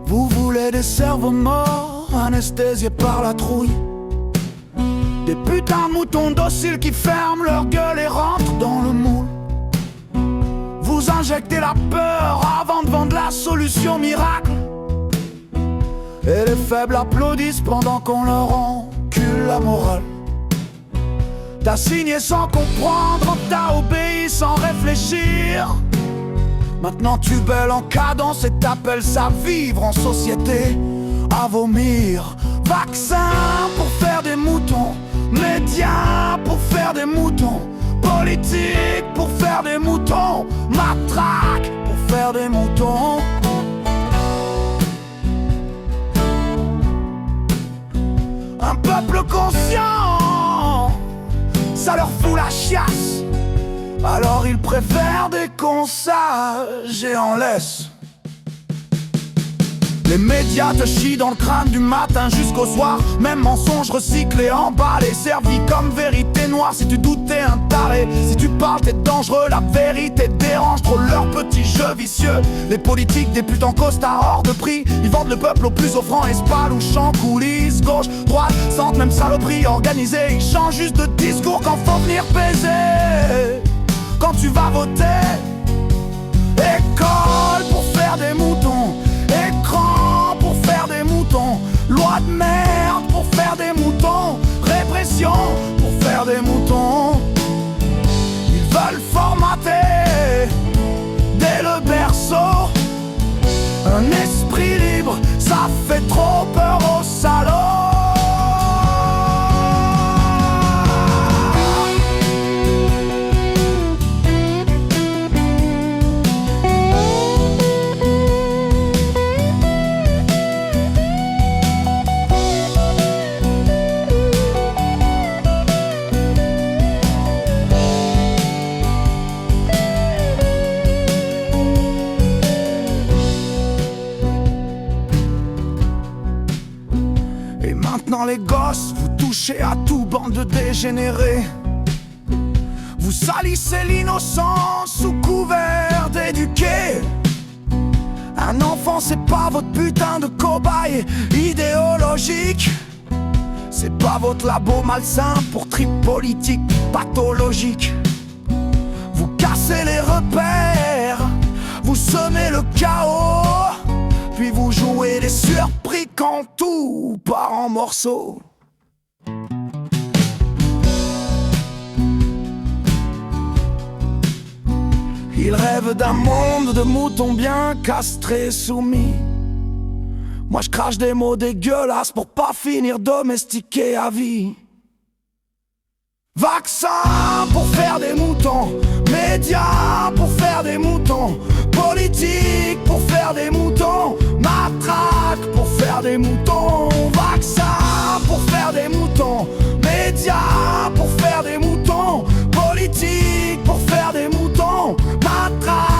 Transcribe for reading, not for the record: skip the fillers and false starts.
Vous voulez des cerveaux morts, anesthésiés par la trouille, des putains de moutons dociles qui ferment leur gueule et rentrent dans le moule. Vous injectez la peur avant de vendre la solution miracle, et les faibles applaudissent pendant qu'on leur encule la morale. T'as signé sans comprendre, t'as obéi sans réfléchir. Maintenant tu belles en cadence et t'appelles ça vivre en société. À vomir, vaccin pour faire des moutons, médias pour faire des moutons, politique pour faire des moutons, matraque pour faire des moutons. Un peuple conscient, ça leur fout la chiasse. Alors ils préfèrent des consages et en laissent. Les médias te chient dans le crâne du matin jusqu'au soir. Même mensonge recyclé, emballé, servi comme vérité noire. Si tu doutes t'es un taré, si tu parles t'es dangereux. La vérité dérange trop leurs petits jeux vicieux. Les politiques des putes en costard hors de prix, ils vendent le peuple au plus offrant, espalouche en coulisses. Gauche, droite, centre, même saloperie organisée. Ils changent juste de discours quand faut venir baiser. Quand tu vas voter, école pour faire des moutons, écran pour faire des moutons, loi de merde pour faire des moutons, répression pour faire des moutons. Ils veulent formater dès le berceau un esprit libre, ça fait trop peur aux salauds. Maintenant les gosses, vous touchez à tout, bande de dégénérés. Vous salissez l'innocence sous couvert d'éduquer. Un enfant c'est pas votre putain de cobaye idéologique. C'est pas votre labo malsain pour trip politique pathologique. Vous cassez les repères, vous semez le chaos, puis vous jouez les surpris quand tout part en morceaux. Ils rêvent d'un monde de moutons bien castrés, soumis. Moi je crache des mots dégueulasses pour pas finir domestiqué à vie. Vaccin pour faire des moutons, médias pour faire des moutons, politique pour faire des moutons, matraque pour faire des moutons. Vaccin pour faire des moutons, médias pour faire des moutons, politique pour faire des moutons, matraque